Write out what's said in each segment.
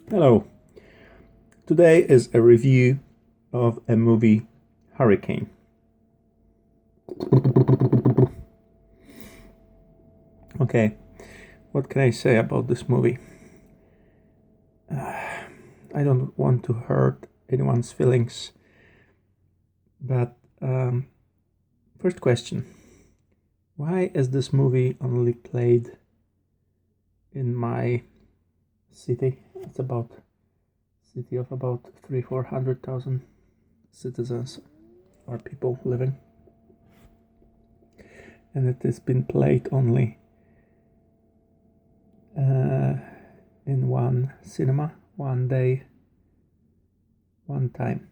Hello. Today is a review of a movie, Hurricane. Okay, what can I say about this movie? I don't want to hurt anyone's feelings, but first question: why is this movie only played in my city? It's about city of about 300,000-400,000 citizens or people living, and it has been played only in one cinema, one day, one time.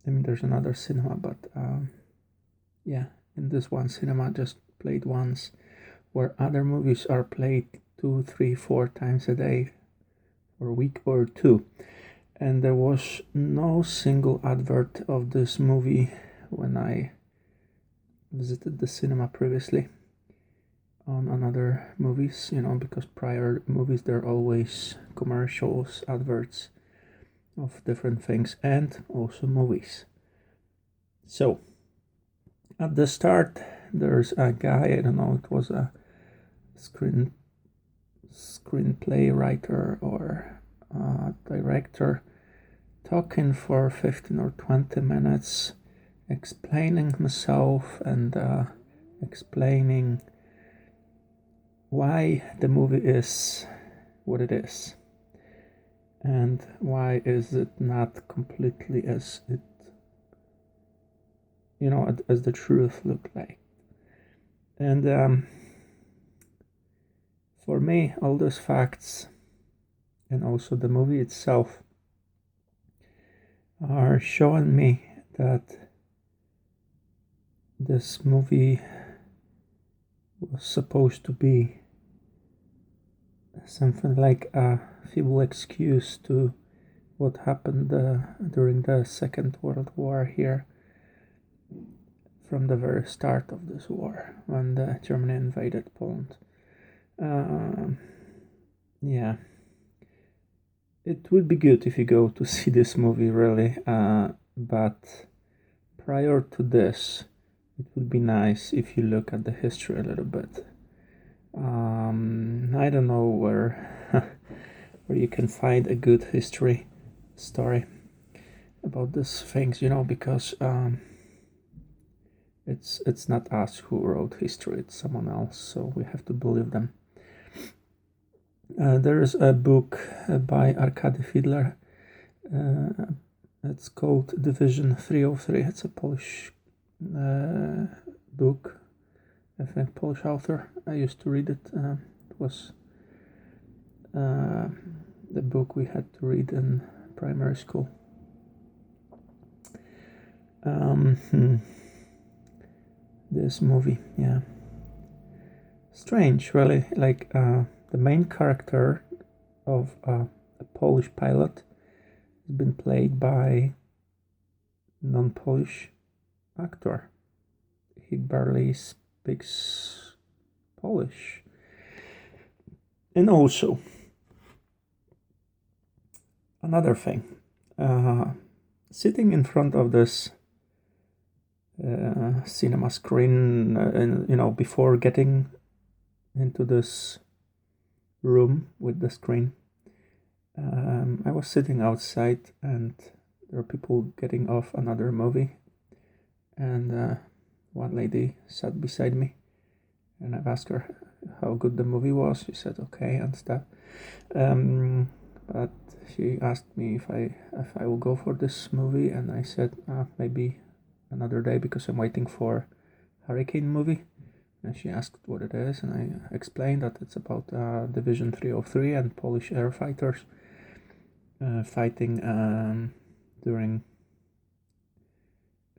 I mean, there's another cinema, but yeah, in this one cinema just played once, where other movies are played 2, 3, 4 times a day, or a week or two. And there was no single advert of this movie when I visited the cinema previously on another movies, because prior movies there are always commercials, adverts of different things, and also movies. So at the start there's a guy, I don't know, it was a screenplay writer or director, talking for 15 or 20 minutes, explaining himself and explaining why the movie is what it is, and why is it not completely as it, as the truth look like. And for me, all those facts and also the movie itself are showing me that this movie was supposed to be something like a feeble excuse to what happened during the Second World War here, from the very start of this war, when Germany invaded Poland. Yeah, it would be good if you go to see this movie, really, but prior to this, it would be nice if you look at the history a little bit. I don't know where where you can find a good history story about these things, because it's not us who wrote history, it's someone else, so we have to believe them. There is a book by Arkady Fiedler. It's called Division 303. It's a Polish book, I think, Polish author. I used to read it. It was the book we had to read in primary school. This movie, yeah, strange, really. Like the main character of a Polish pilot has been played by non-Polish actor. He barely speaks Polish. And also, another thing, sitting in front of this cinema screen, and before getting into this room with the screen, I was sitting outside, and there were people getting off another movie, and one lady sat beside me, and I've asked her how good the movie was. She said okay and stuff, but she asked me if I will go for this movie, and I said maybe another day, because I'm waiting for Hurricane movie. And she asked what it is, and I explained that it's about Division 303 and Polish air fighters fighting during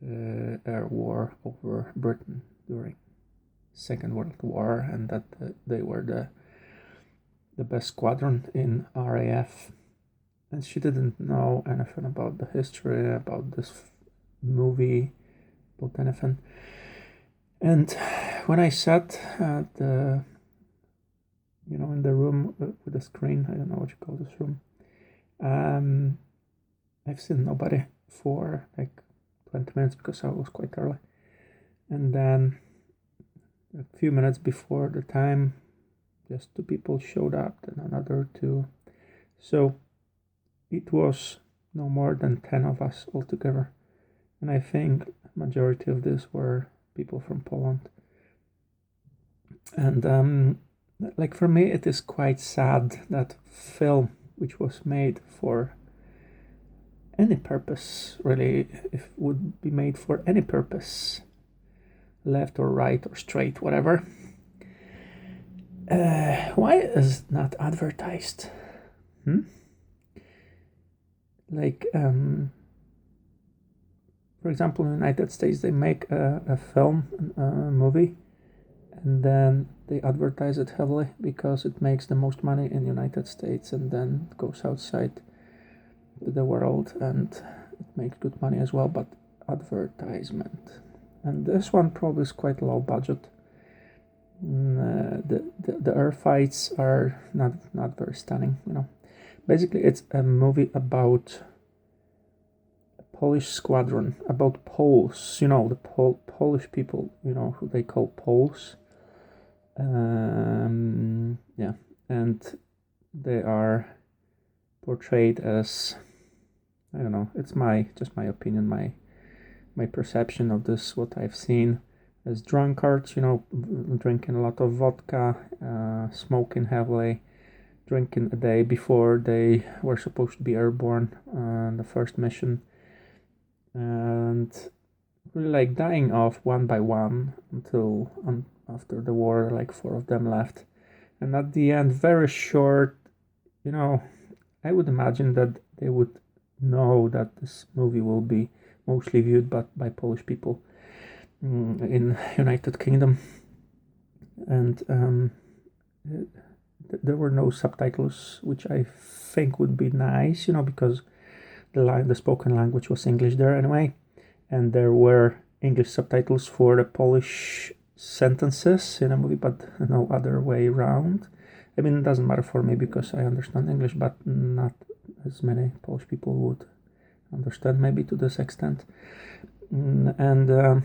air war over Britain during Second World War, and that they were the best squadron in RAF. And she didn't know anything about the history, about this movie, about anything. And when I sat at the, in the room with the screen, I don't know what you call this room, I've seen nobody for like 20 minutes because I was quite early, and then a few minutes before the time, just 2 people showed up, then another 2. So it was no more than 10 of us altogether, and I think majority of this were people from Poland. And like for me, it is quite sad that film, which was made for any purpose, really, if would be made for any purpose, left or right or straight, whatever, why is not advertised? Like, for example, in the United States, they make a film, a movie, and then they advertise it heavily because it makes the most money in the United States, and then it goes outside to the world and it makes good money as well. But advertisement, and this one probably is quite low budget. The air fights are not very stunning, Basically, it's a movie about a Polish squadron, about Poles, the Polish people, who they call Poles. Yeah, and they are portrayed as, I don't know, it's just my opinion, my perception of this, what I've seen, as drunkards, drinking a lot of vodka, smoking heavily, drinking a day before they were supposed to be airborne on the first mission, and really like dying off one by one until after the war, like 4 of them left. And at the end, very short, I would imagine that they would know that this movie will be mostly viewed by Polish people in United Kingdom, and there were no subtitles, which I think would be nice, because the spoken language was English there anyway, and there were English subtitles for the Polish sentences in a movie, but no other way around. I mean, it doesn't matter for me because I understand English, but not as many Polish people would understand, maybe to this extent. And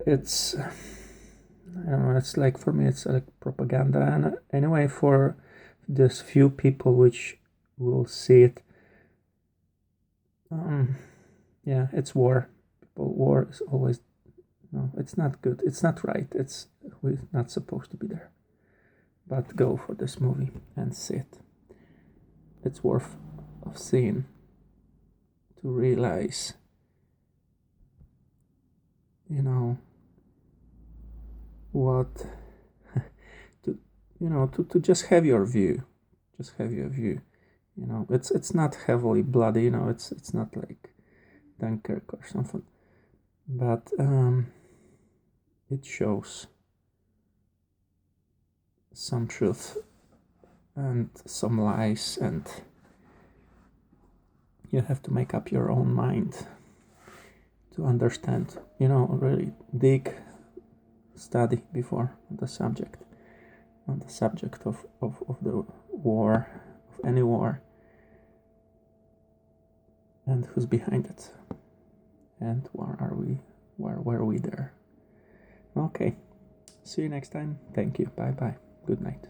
it's, I don't know, it's like, for me, it's like propaganda. And anyway, for this few people which will see it, yeah, it's war. War is always, no, it's not good. It's not right. We're not supposed to be there. But go for this movie and see it. It's worth of seeing to realize, what to just have your view. Just have your view. It's not heavily bloody. It's not like Dunkirk or something, but it shows some truth and some lies, and you have to make up your own mind to understand, really dig, study before on the subject of the war, of any war, and who's behind it, and why are we there. Okay, see you next time. Thank you. Bye bye. Good night.